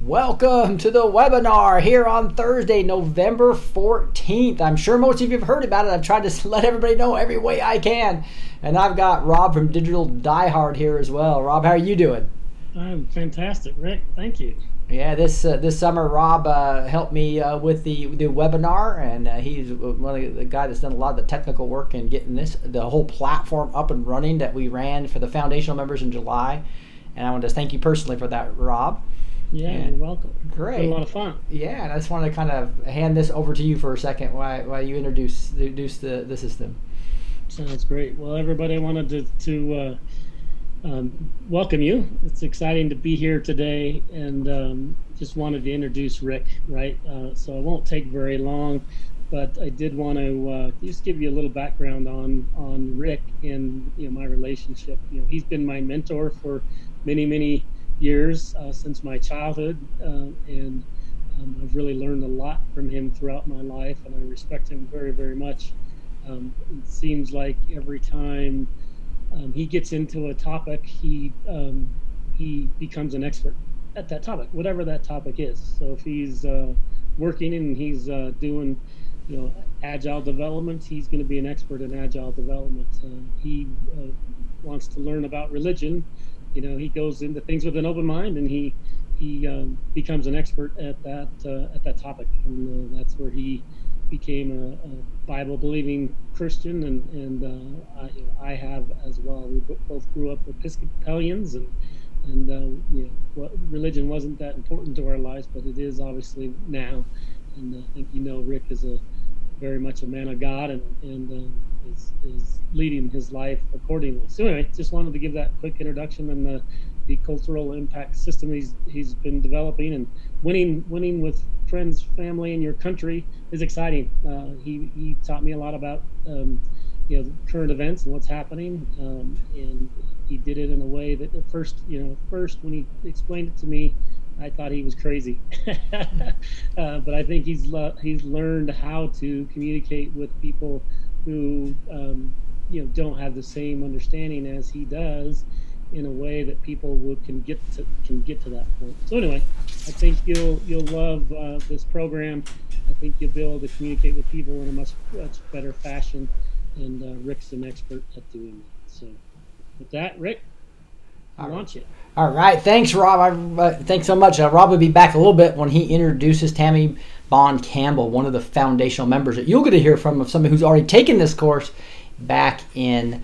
Welcome to the webinar here on Thursday, November 14th. I'm sure most of you have heard about it. I've tried to let everybody know every way I can. And I've got Rob from Digital Diehard here as well. Rob, how are you doing? I'm fantastic, Rick. Thank you. Yeah, this summer Rob helped me with the webinar, and he's one of the guy that's done a lot of the technical work in getting the whole platform up and running that we ran for the foundational members in July. And I want to thank you personally for that, Rob. Yeah, you're welcome. Great. It's a lot of fun. Yeah, and I just want to kind of hand this over to you for a second while you introduce the system. Sounds great. Well, everybody, I wanted to welcome you. It's exciting to be here today, and just wanted to introduce Rick, right? So it won't take very long, but I did want to just give you a little background on Rick and my relationship. He's been my mentor for many years since my childhood, and I've really learned a lot from him throughout my life, and I respect him very much. It seems like every time he gets into a topic, he becomes an expert at that topic, whatever that topic is. So if he's working and he's doing agile development, he's going to be an expert in agile development. He wants to learn about religion. He goes into things with an open mind, and he becomes an expert at that topic, and that's where he became a Bible-believing Christian, and I have as well. We both grew up Episcopalians, and religion wasn't that important to our lives, but it is obviously now. And I think Rick is very much a man of God, and is leading his life accordingly. So anyway, just wanted to give that quick introduction and the cultural impact system he's been developing, and winning with friends, family, and your country is exciting. He taught me a lot about current events and what's happening, and he did it in a way that at first when he explained it to me, I thought he was crazy, but I think he's learned how to communicate with people who don't have the same understanding as he does, in a way that people can get to that point. So anyway, I think you'll love this program. I think you'll be able to communicate with people in a much better fashion, and Rick's an expert at doing that. So with that, Rick, I launch it. All right, thanks, Rob. Thanks so much. Rob will be back a little bit when he introduces Tammy Bond Campbell, one of the foundational members that you'll get to hear from somebody who's already taken this course back in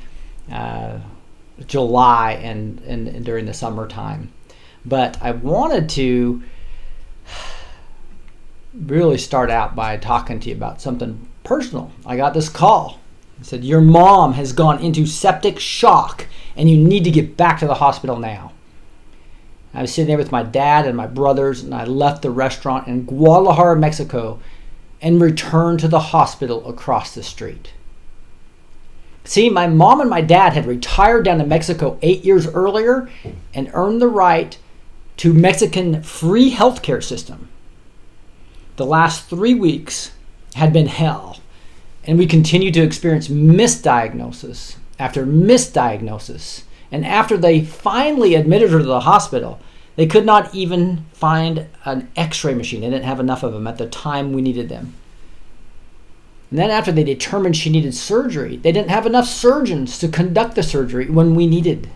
July and during the summertime. But I wanted to really start out by talking to you about something personal. I got this call. It said, your mom has gone into septic shock and you need to get back to the hospital now. I was sitting there with my dad and my brothers, and I left the restaurant in Guadalajara, Mexico, and returned to the hospital across the street. See, my mom and my dad had retired down to Mexico 8 years earlier and earned the right to Mexican free healthcare system. The last 3 weeks had been hell, and we continued to experience misdiagnosis after misdiagnosis. And after they finally admitted her to the hospital, they could not even find an x-ray machine. They didn't have enough of them at the time we needed them. And then after they determined she needed surgery, they didn't have enough surgeons to conduct the surgery when we needed.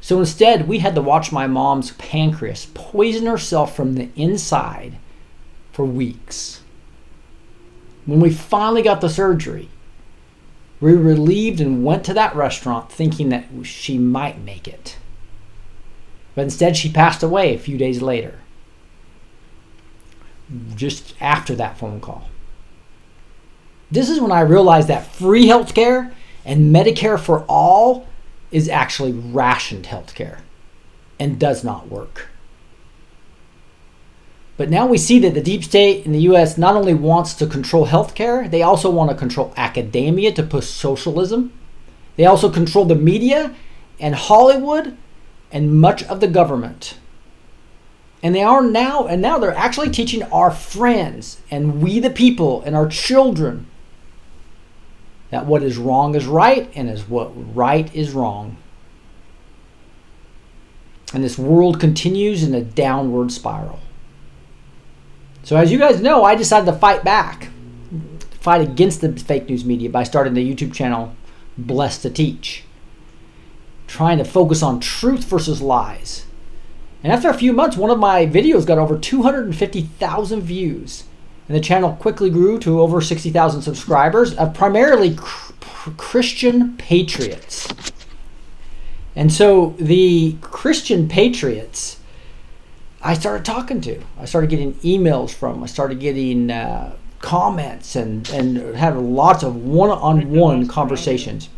So instead, we had to watch my mom's pancreas poison herself from the inside for weeks. When we finally got the surgery, we were relieved and went to that restaurant thinking that she might make it. But instead, she passed away a few days later, just after that phone call. This is when I realized that free healthcare and Medicare for all is actually rationed healthcare and does not work. But now we see that the deep state in the U.S. not only wants to control healthcare, they also want to control academia to push socialism. They also control the media and Hollywood and much of the government. And now they're actually teaching our friends and we the people and our children that what is wrong is right and what right is wrong. And this world continues in a downward spiral. So as you guys know, I decided to fight back, fight against the fake news media by starting the YouTube channel Blessed to Teach, trying to focus on truth versus lies. And after a few months, one of my videos got over 250,000 views. And the channel quickly grew to over 60,000 subscribers of primarily Christian patriots. And so the Christian patriots I started talking to. I started getting emails from. I started getting comments and had lots of one-on-one conversations.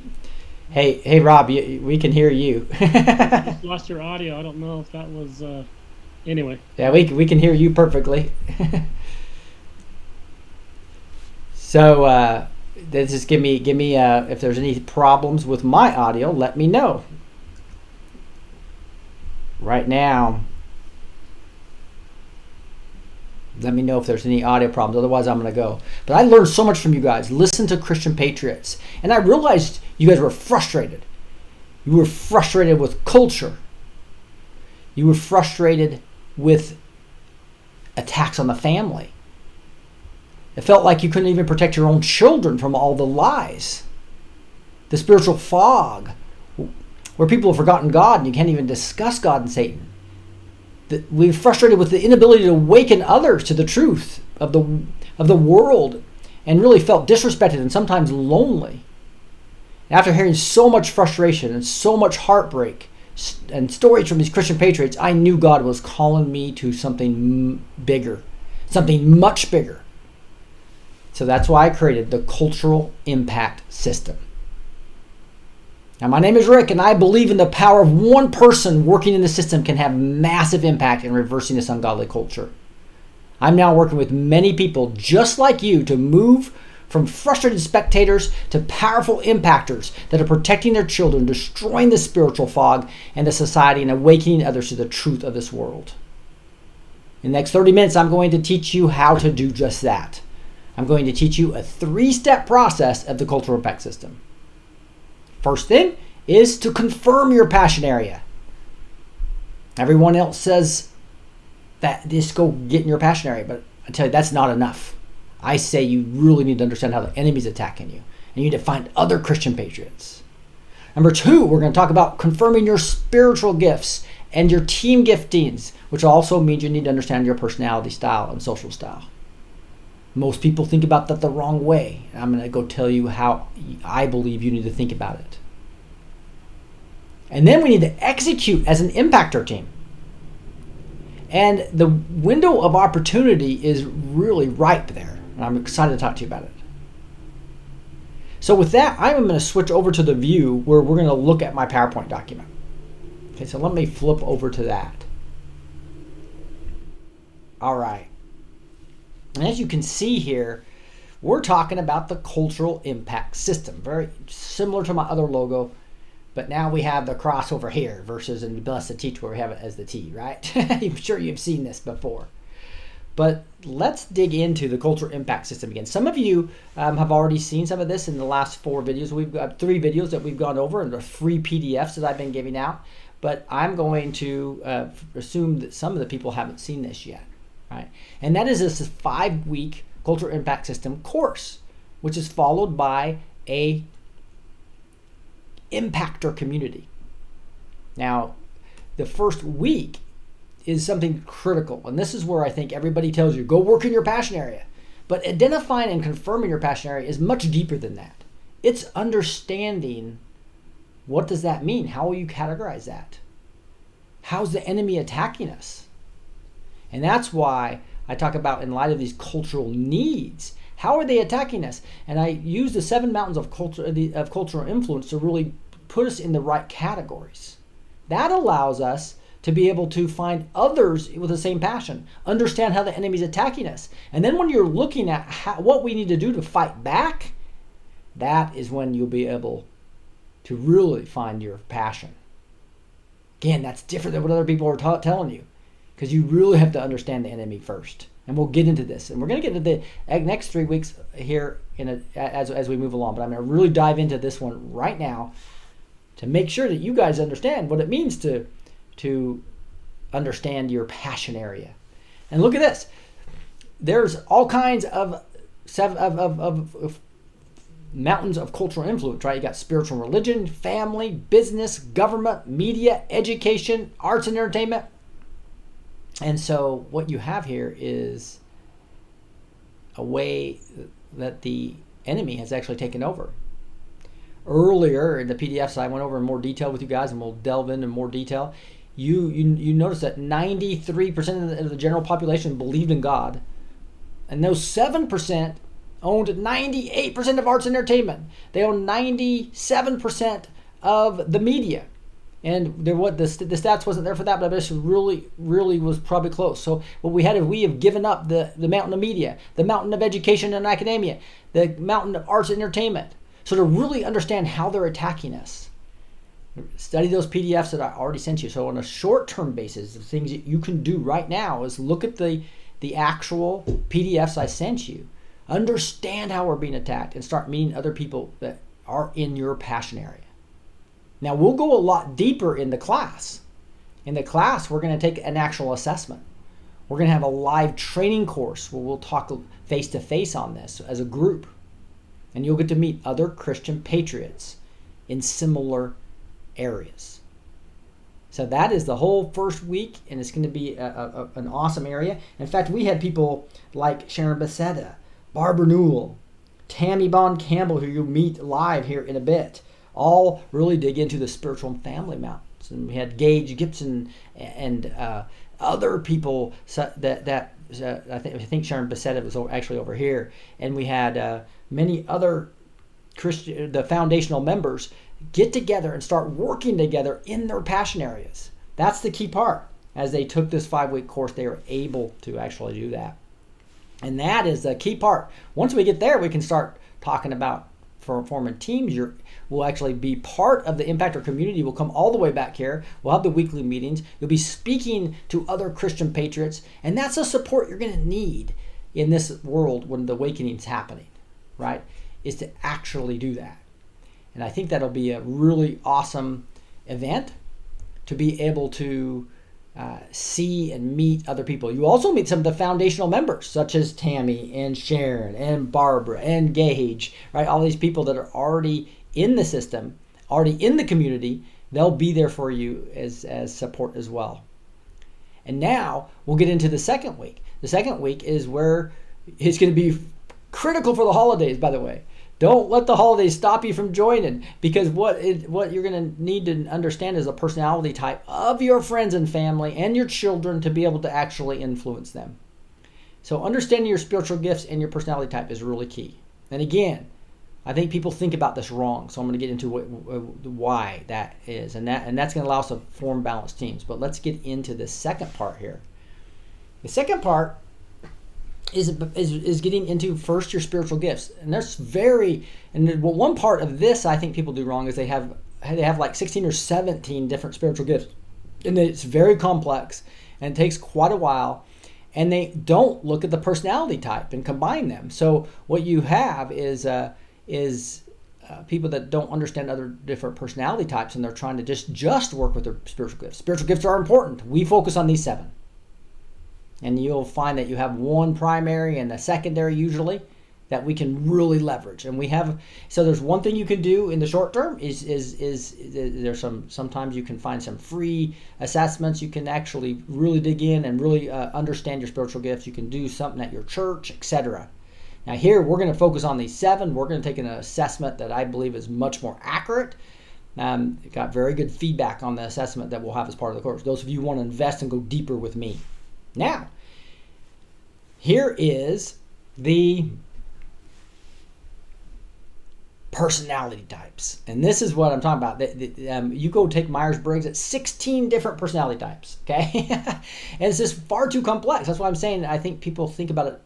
Hey, Rob, we can hear you. Just lost your audio. I don't know if that was. Anyway. Yeah, we can hear you perfectly. So just give me if there's any problems with my audio, let me know. Right now, let me know if there's any audio problems. Otherwise, I'm going to go. But I learned so much from you guys. Listen to Christian patriots. And I realized you guys were frustrated. You were frustrated with culture. You were frustrated with attacks on the family. It felt like you couldn't even protect your own children from all the lies. The spiritual fog, where people have forgotten God and you can't even discuss God and Satan. We're frustrated with the inability to awaken others to the truth of the world, and really felt disrespected and sometimes lonely. After hearing so much frustration and so much heartbreak and stories from these Christian patriots, I knew God was calling me to something bigger, something much bigger. So that's why I created the Cultural Impact System. Now, my name is Rick, and I believe in the power of one person working in the system can have massive impact in reversing this ungodly culture. I'm now working with many people just like you to move from frustrated spectators to powerful impactors that are protecting their children, destroying the spiritual fog and the society, and awakening others to the truth of this world. In the next 30 minutes, I'm going to teach you how to do just that. I'm going to teach you a 3-step process of the Cultural Impact System. First thing is to confirm your passion area. Everyone else says that just go get in your passion area, but I tell you, that's not enough. I say you really need to understand how the enemy's attacking you, and you need to find other Christian patriots. Number 2, we're going to talk about confirming your spiritual gifts and your team giftings, which also means you need to understand your personality style and social style. Most people think about that the wrong way. I'm going to go tell you how I believe you need to think about it. And then we need to execute as an impactor team. And the window of opportunity is really ripe there. And I'm excited to talk to you about it. So with that, I'm going to switch over to the view where we're going to look at my PowerPoint document. Okay, so let me flip over to that. All right. And as you can see here, we're talking about the Cultural Impact System. Very similar to my other logo, but now we have the cross over here versus in Blessed to Teach where we have it as the T, right? I'm sure you've seen this before. But let's dig into the Cultural Impact System again. Some of you have already seen some of this in the last 4 videos. We've got 3 videos that we've gone over and the free PDFs that I've been giving out. But I'm going to assume that some of the people haven't seen this yet. Right? And that is this 5-week Cultural Impact System course, which is followed by a impactor community. Now, the first week is something critical, and this is where I think everybody tells you, go work in your passion area. But identifying and confirming your passion area is much deeper than that. It's understanding, what does that mean? How will you categorize that? How's the enemy attacking us? And that's why I talk about, in light of these cultural needs, how are they attacking us? And I use the 7 mountains of cultural influence to really put us in the right categories. That allows us to be able to find others with the same passion, understand how the enemy's attacking us. And then when you're looking at what we need to do to fight back, that is when you'll be able to really find your passion. Again, that's different than what other people are telling you. Because you really have to understand the enemy first. And we'll get into this. And we're going to get into the next 3 weeks here as we move along. But I'm going to really dive into this one right now to make sure that you guys understand what it means to to understand your passion area. And look at this. There's all kinds of mountains of cultural influence, right? You got spiritual religion, family, business, government, media, education, arts and entertainment. And so what you have here is a way that the enemy has actually taken over. Earlier in the PDFs, I went over in more detail with you guys, and we'll delve into more detail. You notice that 93% of the general population believed in God, and those 7% owned 98% of arts and entertainment. They own 97% of the media. And the stats wasn't there for that, but this really was probably close. So what we have given up the mountain of media, the mountain of education and academia, the mountain of arts and entertainment. So to really understand how they're attacking us, study those PDFs that I already sent you. So on a short-term basis, the things that you can do right now is look at the actual PDFs I sent you. Understand how we're being attacked and start meeting other people that are in your passion area. Now, we'll go a lot deeper in the class. In the class, we're going to take an actual assessment. We're going to have a live training course where we'll talk face-to-face on this as a group. And you'll get to meet other Christian patriots in similar areas. So that is the whole first week, and it's going to be an awesome area. In fact, we had people like Sharon Becerra, Barbara Newell, Tammy Bond Campbell, who you'll meet live here in a bit, all really dig into the spiritual and family mountains. And we had Gage Gibson and other people that I think Sharon Becerra was actually over here. And we had many other Christian, the foundational members, get together and start working together in their passion areas. That's the key part. As they took this 5-week course, they were able to actually do that. And that is the key part. Once we get there, we can start talking about forming teams. We'll actually be part of the Impactor community. We'll come all the way back here. We'll have the weekly meetings. You'll be speaking to other Christian patriots. And that's the support you're going to need in this world when the awakening is happening, right? Is to actually do that. And I think that'll be a really awesome event to be able to see and meet other people. You also meet some of the foundational members, such as Tammy and Sharon and Barbara and Gage, right? All these people that are already in the system, already in the community. They'll be there for you as support as well. And now we'll get into the second week. The second week is where it's going to be critical for the holidays, by the way. Don't let the holidays stop you from joining, because what you're going to need to understand is the personality type of your friends and family and your children to be able to actually influence them. So understanding your spiritual gifts and your personality type is really key. And again, I think people think about this wrong, so I'm going to get into why that is, and that's going to allow us to form balanced teams. But let's get into the second part here. The second part is getting into first your spiritual gifts, and one part of this I think people do wrong is they have like 16 or 17 different spiritual gifts, and it's very complex and it takes quite a while, and they don't look at the personality type and combine them. So what you have is people that don't understand other different personality types, and they're trying to just work with their spiritual gifts. Spiritual gifts are important. We focus on these 7. And you'll find that you have one primary and a secondary usually that we can really leverage. And so there's one thing you can do in the short term is there's sometimes you can find some free assessments. You can actually really dig in and really understand your spiritual gifts. You can do something at your church, etc. Now here we're going to focus on these 7. We're going to take an assessment that I believe is much more accurate. Got very good feedback on the assessment that we'll have as part of the course. Those of you who want to invest and go deeper with me. Now, here is the personality types. And this is what I'm talking about. You go take Myers-Briggs at 16 different personality types, okay? And it's just far too complex. That's why I'm saying I think people think about it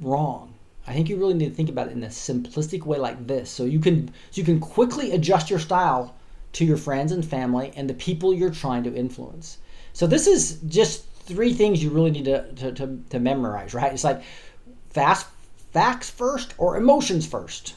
wrong. I think you really need to think about it in a simplistic way like this, so you can quickly adjust your style to your friends and family and the people you're trying to influence. So this is just 3 things you really need to memorize, right? It's like facts first or emotions first.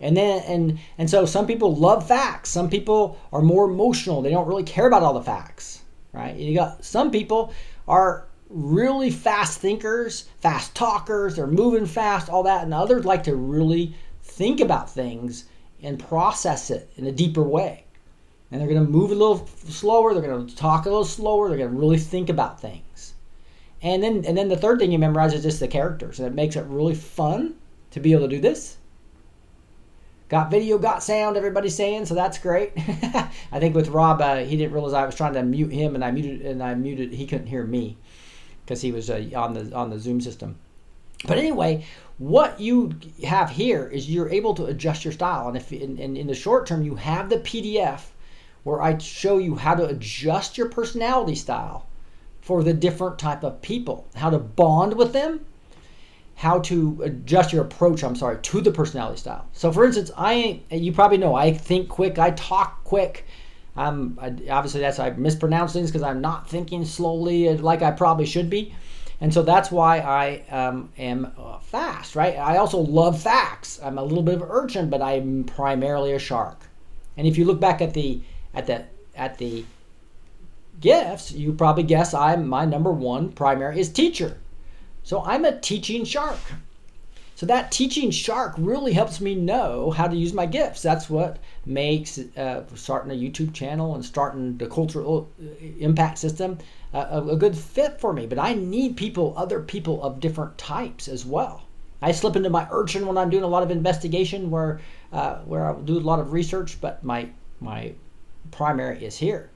And so some people love facts. Some people are more emotional. They don't really care about all the facts, right? You got some people are really fast thinkers, fast talkers. They're moving fast, all that, and others like to really think about things and process it in a deeper way. And they're going to move a little slower. They're going to talk a little slower. They're going to really think about things. And then the third thing you memorize is just the characters, and it makes it really fun to be able to do this. Got video, got sound, everybody's saying, so that's great. I think with Rob, he didn't realize I was trying to mute him, and I muted. He couldn't hear me because he was on the Zoom system. But anyway, what you have here is you're able to adjust your style, and if in the short term you have the PDF where I show you how to adjust your personality style for the different type of people, how to bond with them, how to adjust your approach, to the personality style. So for instance, you probably know, I think quick, I talk quick. Obviously I mispronounce things because I'm not thinking slowly like I probably should be. And so that's why I am fast, right? I also love facts. I'm a little bit of an urchin, but I'm primarily a shark. And if you look back at the gifts, you probably guess my number one primary is teacher. So I'm a teaching shark. So that teaching shark really helps me know how to use my gifts. That's what makes starting a YouTube channel and starting the cultural impact system a good fit for me. But I need other people of different types as well. I slip into my urchin when I'm doing a lot of investigation where I do a lot of research, but my primary is here.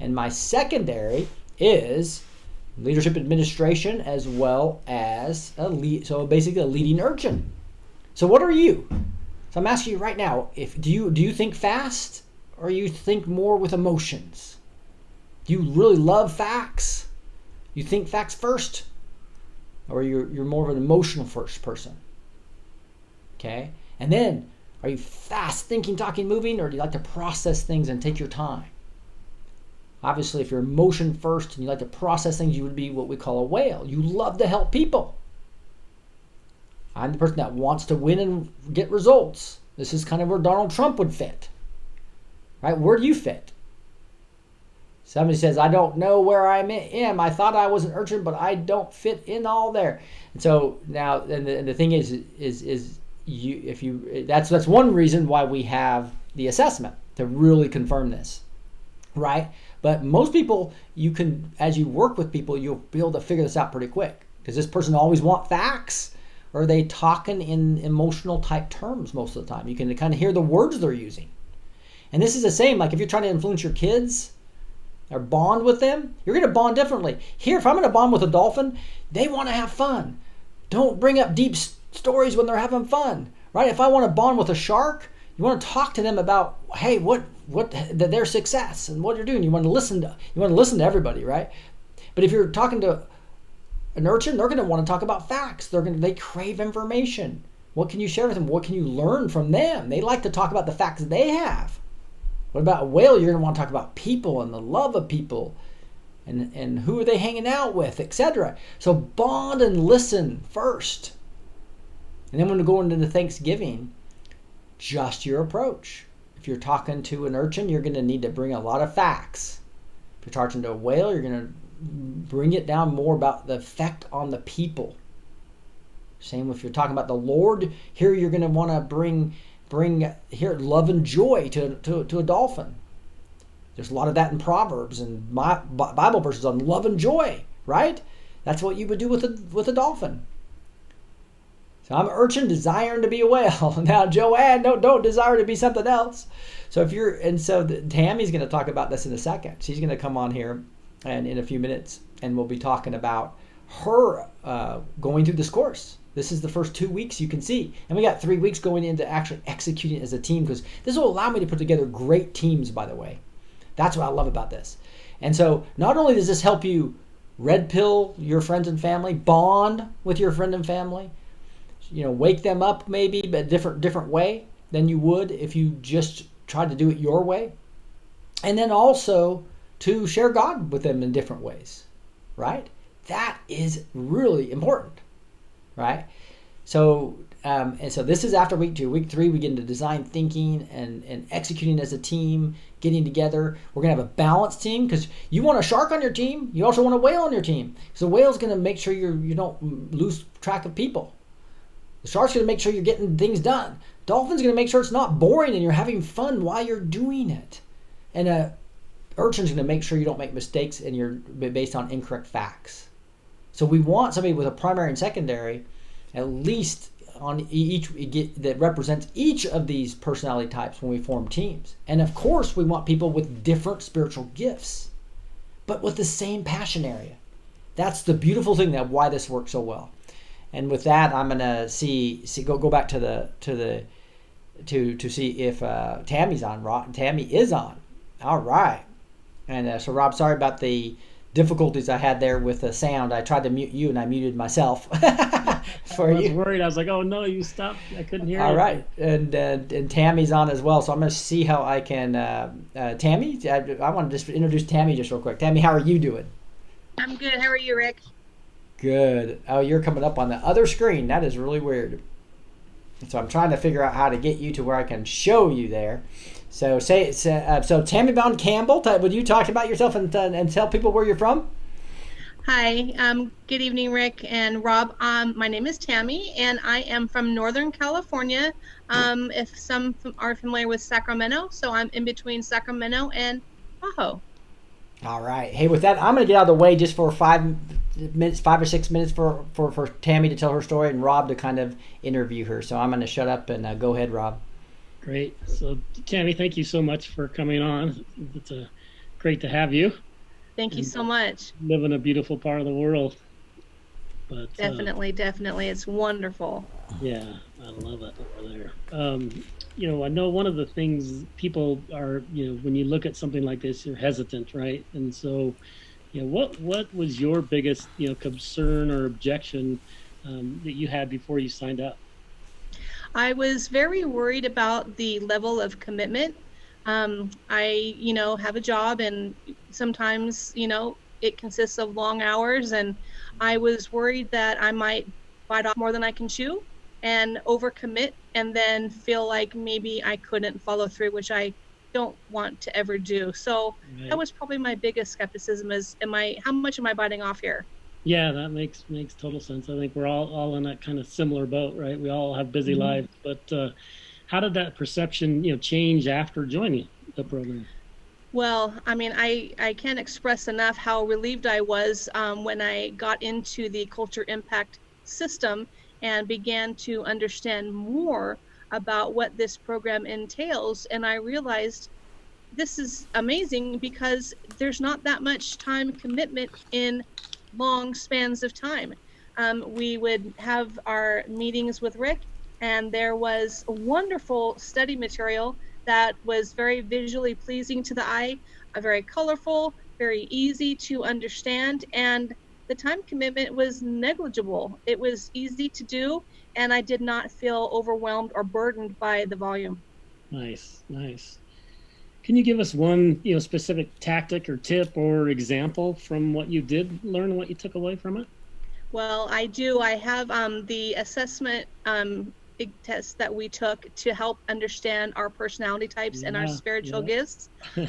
And my secondary is leadership administration, as well as so basically a leading urchin. So what are you? So I'm asking you right now, do you think fast, or you think more with emotions? Do you really love facts? You think facts first, or you're more of an emotional first person? Okay, and then are you fast thinking, talking, moving, or do you like to process things and take your time? Obviously, if you're emotion first and you like to process things, you would be what we call a whale. You love to help people. I'm the person that wants to win and get results. This is kind of where Donald Trump would fit. Right? Where do you fit? Somebody says, I don't know where I am. I thought I was an urchin, but I don't fit in all there. And so now, and the thing is that's one reason why we have the assessment, to really confirm this. Right? But most people, as you work with people, you'll be able to figure this out pretty quick. Does this person always want facts? Or are they talking in emotional type terms most of the time? You can kind of hear the words they're using. And this is the same, like if you're trying to influence your kids or bond with them, you're going to bond differently. Here, if I'm going to bond with a dolphin, they want to have fun. Don't bring up deep stories when they're having fun. Right? If I want to bond with a shark, you want to talk to them about, hey, what their success and what you're doing. You want to listen to everybody, right? But if you're talking to an urchin, they're going to want to talk about facts. They crave information. What can you share with them? What can you learn from them? They like to talk about the facts they have. What about a whale? You're going to want to talk about people and the love of people and who are they hanging out with, etc. So bond and listen first. And then when we go into Thanksgiving, just your approach. If you're talking to an urchin, you're going to need to bring a lot of facts. If you're talking to a whale, you're going to bring it down more about the effect on the people. Same if you're talking about the Lord. Here you're going to want to bring here love and joy to a dolphin. There's a lot of that in Proverbs and my Bible verses on love and joy, right? That's what you would do with a dolphin. So I'm an urchin desiring to be a whale. Now, Joanne, don't desire to be something else. So Tammy's going to talk about this in a second. She's going to come on here and in a few minutes, and we'll be talking about her going through this course. This is the first 2 weeks you can see. And we got 3 weeks going into actually executing it as a team, because this will allow me to put together great teams, by the way. That's what I love about this. And so not only does this help you red pill your friends and family, bond with your friend and family, wake them up maybe but a different way than you would if you just tried to do it your way. And then also to share God with them in different ways, right? That is really important, right? So And so this is after week 2. Week 3, we get into design thinking and executing as a team, getting together. We're going to have a balanced team because you want a shark on your team. You also want a whale on your team. So the whale's going to make sure you don't lose track of people. The shark's going to make sure you're getting things done. Dolphin's going to make sure it's not boring and you're having fun while you're doing it. And urchin's going to make sure you don't make mistakes and you're based on incorrect facts. So we want somebody with a primary and secondary, at least on each that represents each of these personality types when we form teams. And of course, we want people with different spiritual gifts, but with the same passion area. That's the beautiful thing that why this works so well. And with that, I'm gonna go back to see if Tammy's on. Tammy is on. All right. And so Rob, sorry about the difficulties I had there with the sound. I tried to mute you and I muted myself for you. I was worried. I was like, oh no, you stopped. I couldn't hear you. All right. And Tammy's on as well. So I'm going to see how I can, Tammy, I want to just introduce Tammy just real quick. Tammy, how are you doing? I'm good. How are you, Rick? Good. Oh, you're coming up on the other screen. That is really weird. So I'm trying to figure out how to get you to where I can show you there. So so Tammy Bond Campbell, would you talk about yourself and tell people where you're from? Hi. Good evening, Rick and Rob. My name is Tammy, and I am from Northern California. If some are familiar with Sacramento, so I'm in between Sacramento and Tahoe. All right. Hey, with that, I'm going to get out of the way just for 5 or 6 minutes for Tammy to tell her story and Rob to kind of interview her. So I'm going to shut up and go ahead, Rob. Great. So, Tammy, thank you so much for coming on. It's great to have you. Thank you so much. Live in a beautiful part of the world. But definitely. It's wonderful. Yeah, I love it over there. I know one of the things people are, when you look at something like this, you're hesitant, right? And so, what was your biggest, concern or objection that you had before you signed up? I was very worried about the level of commitment. I, have a job and sometimes, it consists of long hours, and I was worried that I might bite off more than I can chew and overcommit and then feel like maybe I couldn't follow through, which I don't want to ever do. So right. That was probably my biggest skepticism is, how much am I biting off here? Yeah, that makes total sense. I think we're all in that kind of similar boat, right? We all have busy lives, but how did that perception, change after joining the program? Well, I can't express enough how relieved I was when I got into the Culture Impact system and began to understand more about what this program entails. And I realized this is amazing because there's not that much time commitment in long spans of time. We would have our meetings with Rick, and there was a wonderful study material that was very visually pleasing to the eye, very colorful, very easy to understand, and the time commitment was negligible. It was easy to do, and I did not feel overwhelmed or burdened by the volume. Nice. Can you give us one, specific tactic or tip or example from what you did learn, what you took away from it? Well, I do. I have the assessment test that we took to help understand our personality types and our spiritual gifts.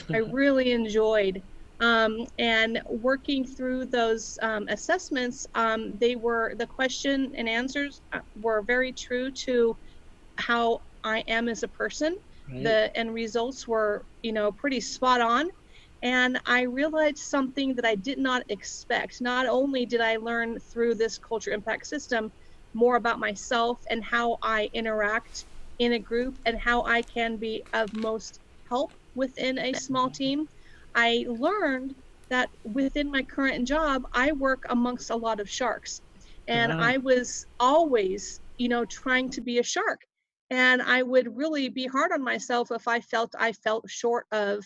I really enjoyed. And working through those assessments, the question and answers were very true to how I am as a person. Right. The end results were, pretty spot on. And I realized something that I did not expect. Not only did I learn through this Culture Impact system more about myself and how I interact in a group and how I can be of most help within a small team, I learned that within my current job, I work amongst a lot of sharks. And I was always, trying to be a shark. And I would really be hard on myself if I felt short of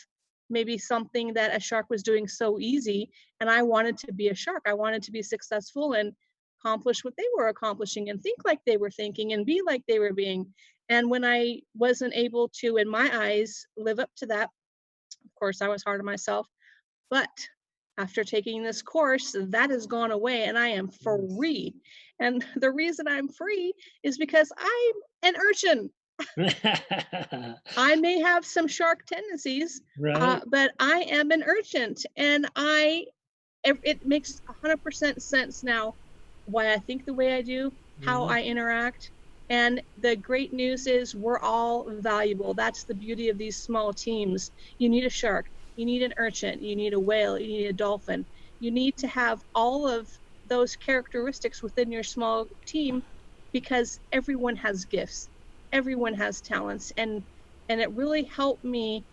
maybe something that a shark was doing so easy. And I wanted to be a shark. I wanted to be successful and accomplish what they were accomplishing and think like they were thinking and be like they were being. And when I wasn't able to, in my eyes, live up to that, of course, I was hard on myself. But after taking this course, that has gone away and I am free. And the reason I'm free is because I'm an urchin. I may have some shark tendencies, Right. but I am an urchin, and it makes 100% sense now why I think the way I do, how I interact. And the great news is we're all valuable. That's the beauty of these small teams. You need a shark, you need an urchin, you need a whale, you need a dolphin. You need to have all of those characteristics within your small team because everyone has gifts, everyone has talents, and it really helped me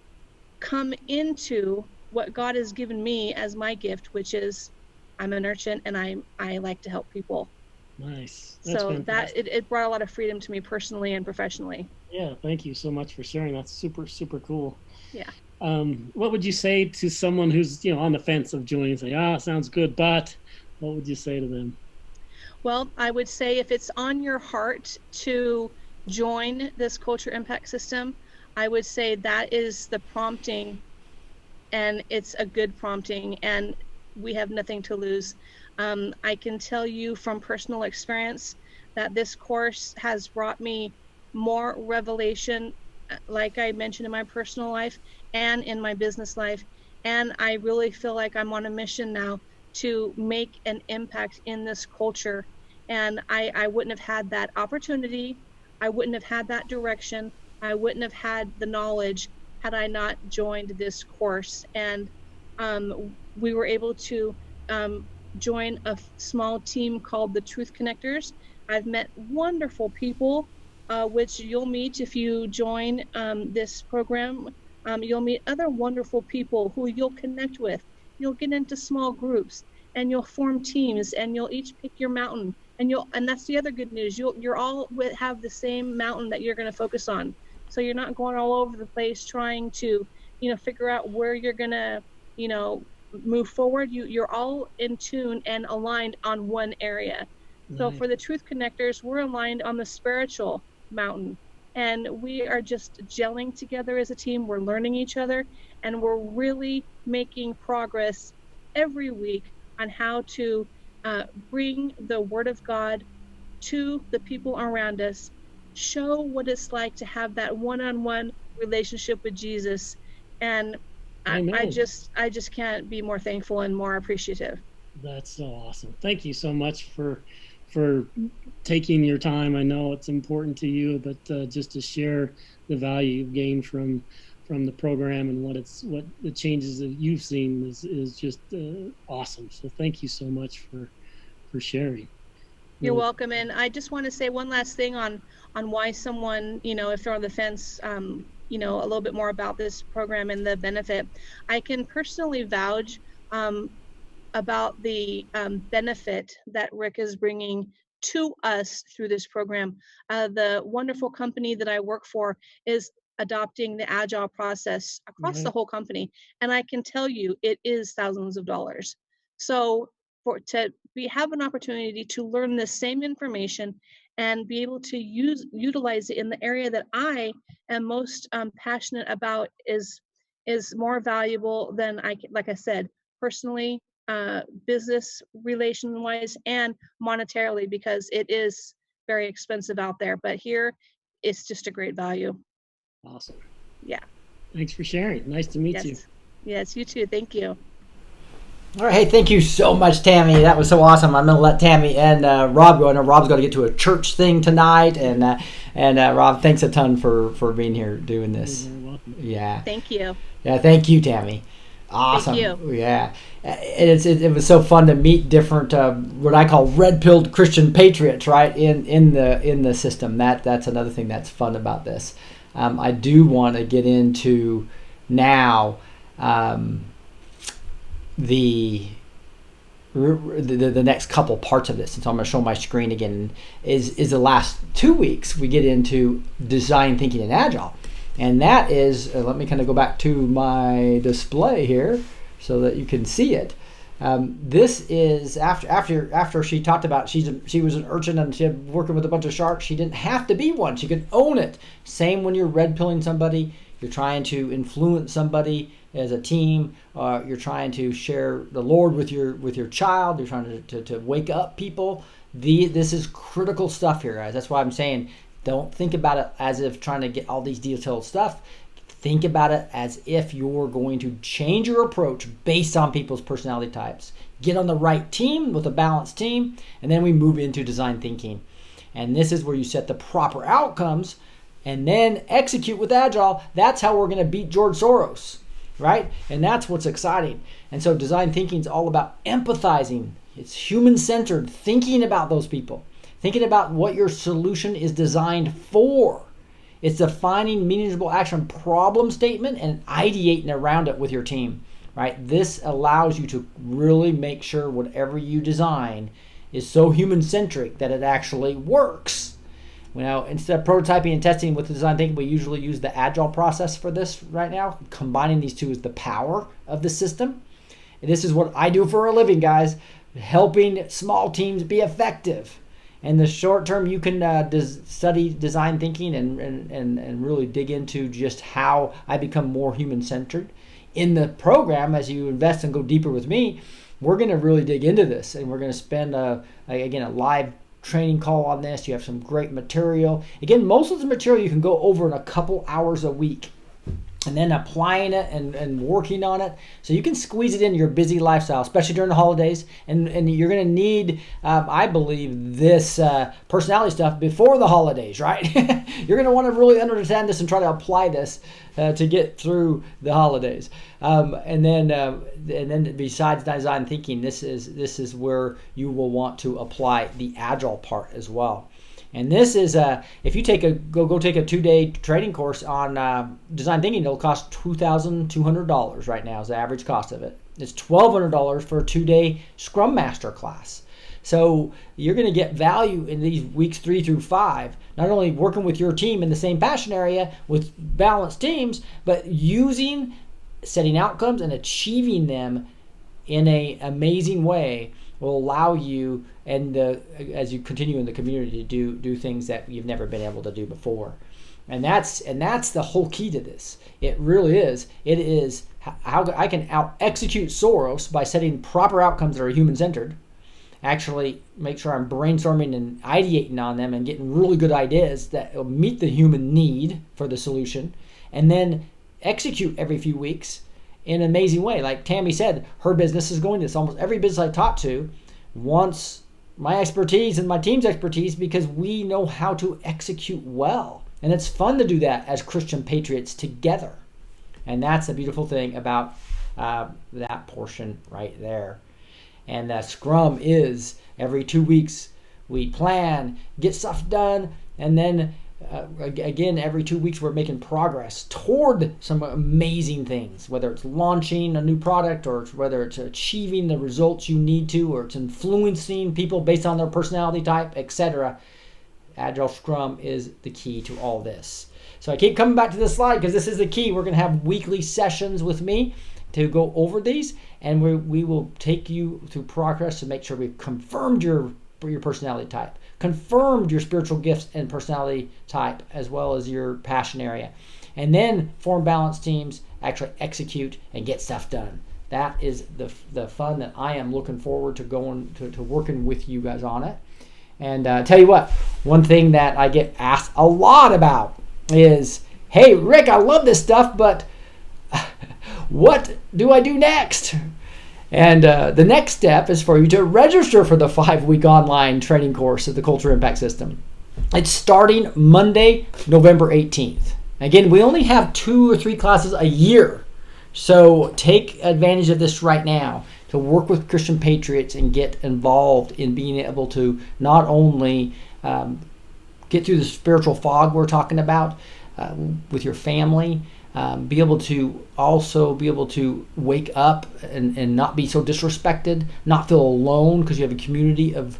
come into what God has given me as my gift, which is I'm an urchin and I like to help people. Nice. That's so fantastic. that it brought a lot of freedom to me personally and professionally. Yeah, thank you so much for sharing. That's super, super cool. Yeah. What would you say to someone who's on the fence of joining? Say, sounds good, but what would you say to them? Well, I would say if it's on your heart to join this Culture Impact System, I would say that is the prompting, and it's a good prompting, and we have nothing to lose. I can tell you from personal experience that this course has brought me more revelation, like I mentioned, in my personal life and in my business life. And I really feel like I'm on a mission now to make an impact in this culture. And I wouldn't have had that opportunity. I wouldn't have had that direction. I wouldn't have had the knowledge had I not joined this course. And we were able to join a small team called the Truth Connectors. I've met wonderful people, which you'll meet if you join this program. You'll meet other wonderful people who you'll connect with. You'll get into small groups and you'll form teams and you'll each pick your mountain. And that's the other good news. You're all have the same mountain that you're going to focus on. So you're not going all over the place trying to, figure out where you're going to, move forward. You're all in tune and aligned on one area. Nice. So for the Truth Connectors, we're aligned on the spiritual mountain, and we are just gelling together as a team. We're learning each other, and we're really making progress every week on how to bring the Word of God to the people around us, show what it's like to have that one-on-one relationship with Jesus. And I just can't be more thankful and more appreciative. That's so awesome. Thank you so much for taking your time. I know it's important to you, but just to share the value you've gained from the program and what the changes that you've seen is just awesome. So thank you so much for sharing. You're welcome. And I just want to say one last thing on why someone, if they're on the fence, a little bit more about this program and the benefit. I can personally vouch about the benefit that Rick is bringing to us through this program. The wonderful company that I work for is adopting the Agile process across the whole company. And I can tell you it is thousands of dollars. So have an opportunity to learn the same information and be able to utilize it in the area that I am most passionate about is more valuable than like I said, personally, business relation wise and monetarily, because it is very expensive out there. But here, it's just a great value. Awesome. Yeah. Thanks for sharing. Nice to meet you. Yes, you too. Thank you. All right, hey, thank you so much, Tammy. That was so awesome. I'm going to let Tammy and Rob go. I know Rob's got to get to a church thing tonight, and Rob, thanks a ton for being here doing this. You're welcome. Yeah. Thank you. Yeah, thank you, Tammy. Awesome. Thank you. Yeah, it was so fun to meet different what I call red-pilled Christian patriots, right? In the system. That's another thing that's fun about this. I do want to get into now. The next couple parts of this, and so I'm going to show my screen again, is the last 2 weeks we get into design thinking and agile, and that is let me kind of go back to my display here so that you can see it. This is after she talked about she was an urchin and she had working with a bunch of sharks. She didn't have to be one. She could own it. Same when you're red pilling somebody, you're trying to influence somebody. as a team, you're trying to share the Lord with your child, you're trying to wake up people. This is critical stuff here, guys. That's why I'm saying don't think about it as if trying to get all these detailed stuff. Think about it as if you're going to change your approach based on people's personality types. Get on the right team with a balanced team, and then we move into design thinking. And this is where you set the proper outcomes and then execute with Agile. That's how we're going to beat George Soros, right? And that's what's exciting. And so design thinking is all about empathizing. It's human-centered, thinking about those people, thinking about what your solution is designed for. It's defining meaningful action problem statement and ideating around it with your team, right? This allows you to really make sure whatever you design is so human-centric that it actually works. Now, instead of prototyping and testing with design thinking, we usually use the Agile process for this right now. Combining these two is the power of the system. And this is what I do for a living, guys, helping small teams be effective. In the short term, you can study design thinking and really dig into just how I become more human-centered. In the program, as you invest and go deeper with me, we're going to really dig into this, and we're going to spend, again, a live training call on this. You have some great material. Again, most of the material you can go over in a couple hours a week, and then applying it and working on it. So you can squeeze it into your busy lifestyle, especially during the holidays. And you're going to need, I believe, this personality stuff before the holidays, right? You're going to want to really understand this and try to apply this to get through the holidays. And then besides design thinking, this is where you will want to apply the Agile part as well. And this is if you take go take a 2-day training course on design thinking, it'll cost $2,200 right now is the average cost of it. It's $1,200 for a 2-day Scrum Master class. So you're going to get value in these weeks 3 through 5, not only working with your team in the same passion area with balanced teams, but setting outcomes and achieving them in an amazing way will allow you, and as you continue in the community, to do things that you've never been able to do before. And that's the whole key to this. It really is. It is how I can out-execute Soros by setting proper outcomes that are human-centered, actually make sure I'm brainstorming and ideating on them and getting really good ideas that will meet the human need for the solution, and then execute every few weeks in an amazing way. Like Tammy said, her business is going to this. Almost every business I talk to wants my expertise and my team's expertise because we know how to execute well. And it's fun to do that as Christian patriots together. And that's the beautiful thing about that portion right there. And Scrum is every 2 weeks we plan, get stuff done, and then again, every 2 weeks we're making progress toward some amazing things, whether it's launching a new product or whether it's achieving the results you need to, or it's influencing people based on their personality type, etc. Agile Scrum is the key to all this. So I keep coming back to this slide because this is the key. We're going to have weekly sessions with me to go over these, and we will take you through progress to make sure we've confirmed your personality type, confirmed your spiritual gifts and personality type, as well as your passion area, and then form balanced teams, actually execute and get stuff done. That is the fun that I am looking forward to going to working with you guys on it. And tell you what, one thing that I get asked a lot about is, hey Rick, I love this stuff, but what do I do next? And the next step is for you to register for the 5-week online training course of the Culture Impact System. It's starting Monday, November 18th. Again, we only have 2 or 3 classes a year. So take advantage of this right now to work with Christian patriots and get involved in being able to not only get through the spiritual fog we're talking about with your family, be able to wake up and not be so disrespected, not feel alone because you have a community of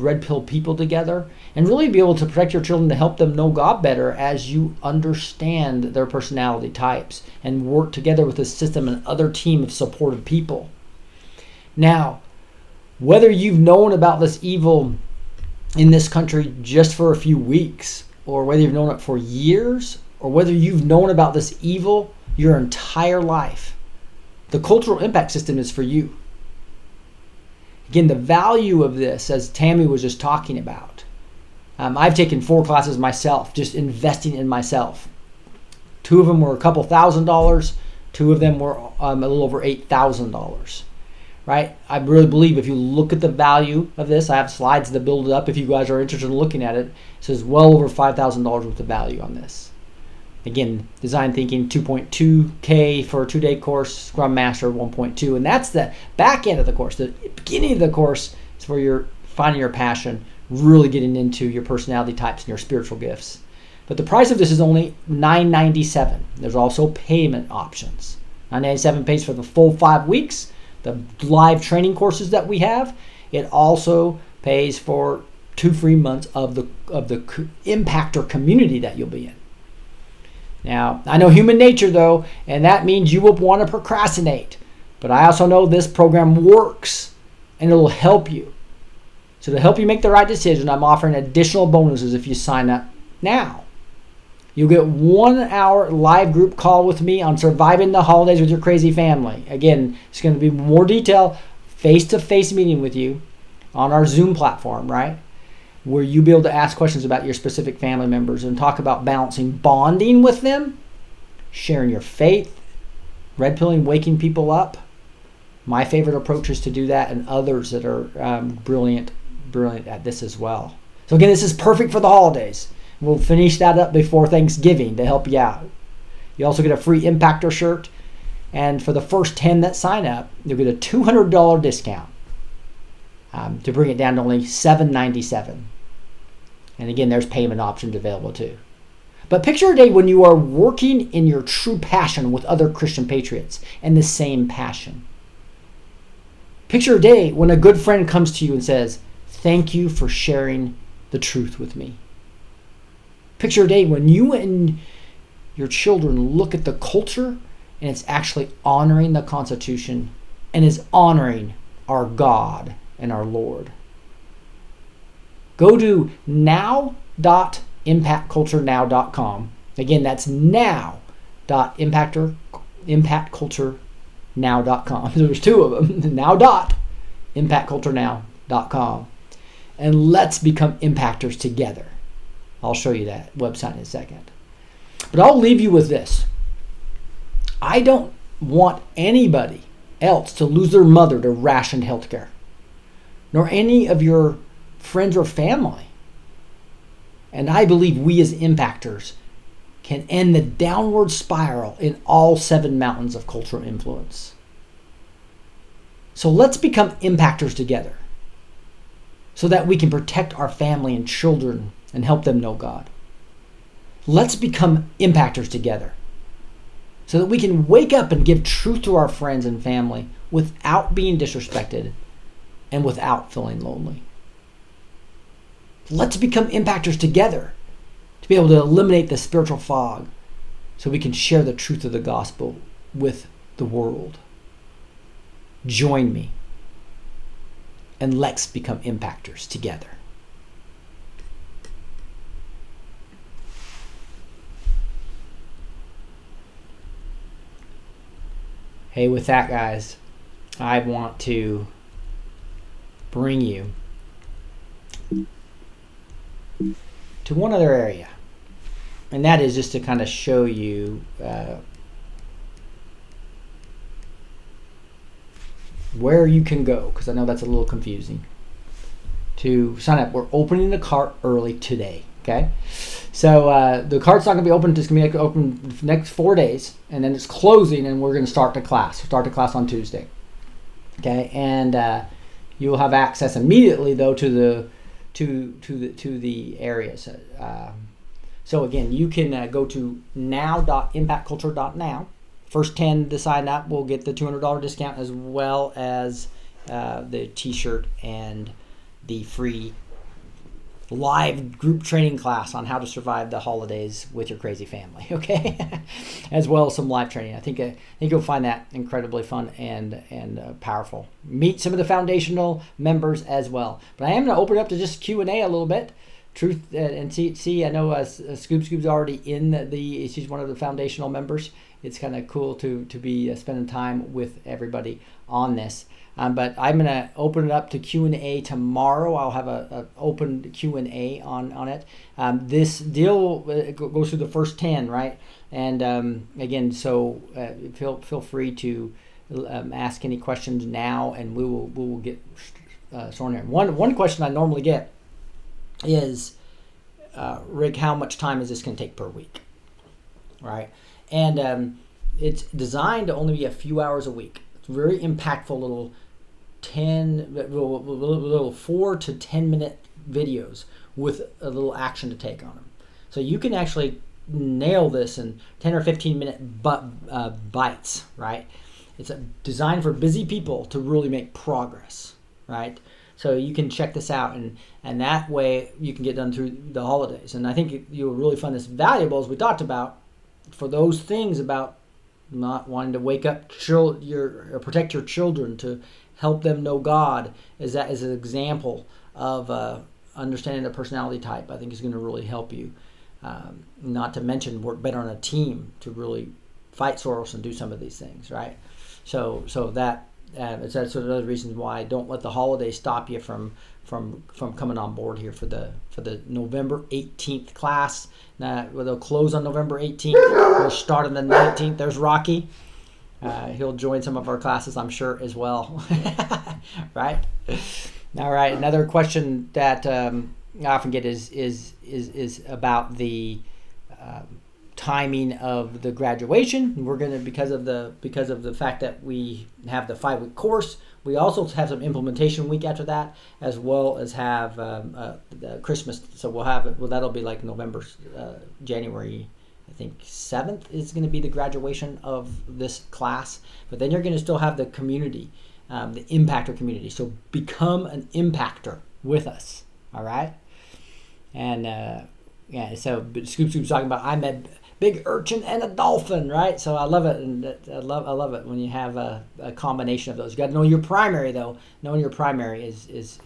red pill people together, and really be able to protect your children to help them know God better as you understand their personality types and work together with a system and other team of supportive people. Now, whether you've known about this evil in this country just for a few weeks, or whether you've known it for years, or whether you've known about this evil your entire life, The cultural impact system is for you. Again, the value of this, as Tammy was just talking about, I've taken 4 classes myself, just investing in myself. 2 of them were a couple $1,000s. 2 of them were a little over $8,000. Right? I really believe if you look at the value of this, I have slides to build it up if you guys are interested in looking at it. It says well over $5,000 worth of value on this. Again, design thinking 2.2K for a 2-day course, Scrum Master 1.2, and that's the back end of the course. The beginning of the course is where you're finding your passion, really getting into your personality types and your spiritual gifts. But the price of this is only $997. There's also payment options. $997 pays for the full 5 weeks, the live training courses that we have. It also pays for 2 free months of the impactor community that you'll be in. Now, I know human nature though, and that means you will want to procrastinate. But I also know this program works and it'll help you. So to help you make the right decision, I'm offering additional bonuses if you sign up now. You'll get 1 hour live group call with me on surviving the holidays with your crazy family. Again, it's going to be more detail, face-to-face meeting with you on our Zoom platform, right? Where you'll be able to ask questions about your specific family members and talk about balancing bonding with them, sharing your faith, red pilling, waking people up. My favorite approach is to do that, and others that are brilliant at this as well. So again, this is perfect for the holidays. We'll finish that up before Thanksgiving to help you out. You also get a free Impactor shirt, and for the first 10 that sign up, you'll get a $200 discount to bring it down to only $797. And again, there's payment options available too. But picture a day when you are working in your true passion with other Christian patriots and the same passion. Picture a day when a good friend comes to you and says, "Thank you for sharing the truth with me." Picture a day when you and your children look at the culture and it's actually honoring the Constitution and is honoring our God and our Lord. Go to now.impactculturenow.com. Again, that's now.impactculturenow.com. There's 2 of them. Now.impactculturenow.com. And let's become impactors together. I'll show you that website in a second. But I'll leave you with this. I don't want anybody else to lose their mother to rationed healthcare, nor any of your friends or family. And I believe we as impactors can end the downward spiral in all 7 mountains of cultural influence. So let's become impactors together so that we can protect our family and children and help them know God. Let's become impactors together so that we can wake up and give truth to our friends and family without being disrespected and without feeling lonely. Let's become impactors together to be able to eliminate the spiritual fog so we can share the truth of the gospel with the world. Join me and let's become impactors together. Hey, with that, guys, I want to bring you to one other area, and that is just to kind of show you where you can go, because I know that's a little confusing. To sign up, we're opening the cart early today. Okay, so the cart's not going to be open. It's going to be open for the next 4 days, and then it's closing, and we're going to start the class. Start the class on Tuesday. Okay, and you will have access immediately though to the areas. So again, you can go to now.impactculture.now. First 10 to sign up will get the $200 discount, as well as the T-shirt and the free live group training class on how to survive the holidays with your crazy family, okay? As well as some live training. I think you'll find that incredibly fun and powerful. Meet some of the foundational members as well. But I am going to open it up to just Q&A a little bit. Truth and see. I know Scoob's already in she's one of the foundational members, it's kind of cool to be spending time with everybody on this. But I'm going to open it up to Q&A tomorrow. I'll have a open Q&A on it. This deal goes through the first 10, right? And again, so feel free to ask any questions now, and we will get started here. One question I normally get is, Rick, how much time is this going to take per week? Right? And it's designed to only be a few hours a week. It's very impactful little 4 to 10 minute videos with a little action to take on them. So you can actually nail this in 10 or 15 minute bites, right? It's designed for busy people to really make progress, right? So you can check this out, and that way you can get done through the holidays. And I think you'll really find this valuable, as we talked about, for those things about not wanting to wake up or protect your children, to help them know God, as an example of understanding the personality type. I think is going to really help you. Not to mention work better on a team to really fight Soros and do some of these things, right? So that's sort of other reasons why don't let the holidays stop you from coming on board here for the November 18th class. They'll close on November 18th. We'll start on the 19th. There's Rocky. He'll join some of our classes, I'm sure, as well. Right? All right. Another question that I often get is about the timing of the graduation. We're going to, because of the fact that we have the 5-week course, we also have some implementation week after that, as well as have the Christmas. So we'll have it. Well, that'll be like January. I think 7th is going to be the graduation of this class. But then you're going to still have the community, the impactor community. So become an impactor with us. All right. And so Scoop's talking about I'm a big urchin and a dolphin, right? So I love it, and I love it when you have a combination of those. You got to know your primary, though. Knowing your primary is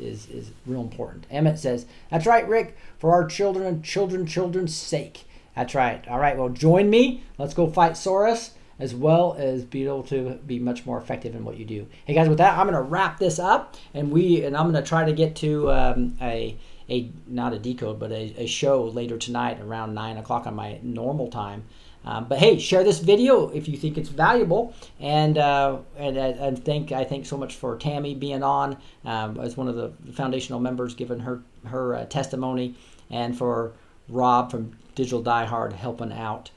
real important. Emmett says, "That's right, Rick. For our children and children's sake." That's right. All right. Well, join me. Let's go fight Soros, as well as be able to be much more effective in what you do. Hey guys, with that, I'm going to wrap this up, and I'm going to try to get to not a decode, but a show later tonight around 9 o'clock on my normal time. But hey, share this video if you think it's valuable, and I thank so much for Tammy being on as one of the foundational members, giving her testimony, and for Rob from Digital Die Hard helping out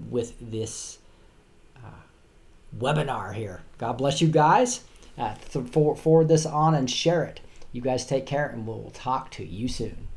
with this webinar here. God bless you guys. Forward this on and share it. You guys take care, and we'll talk to you soon.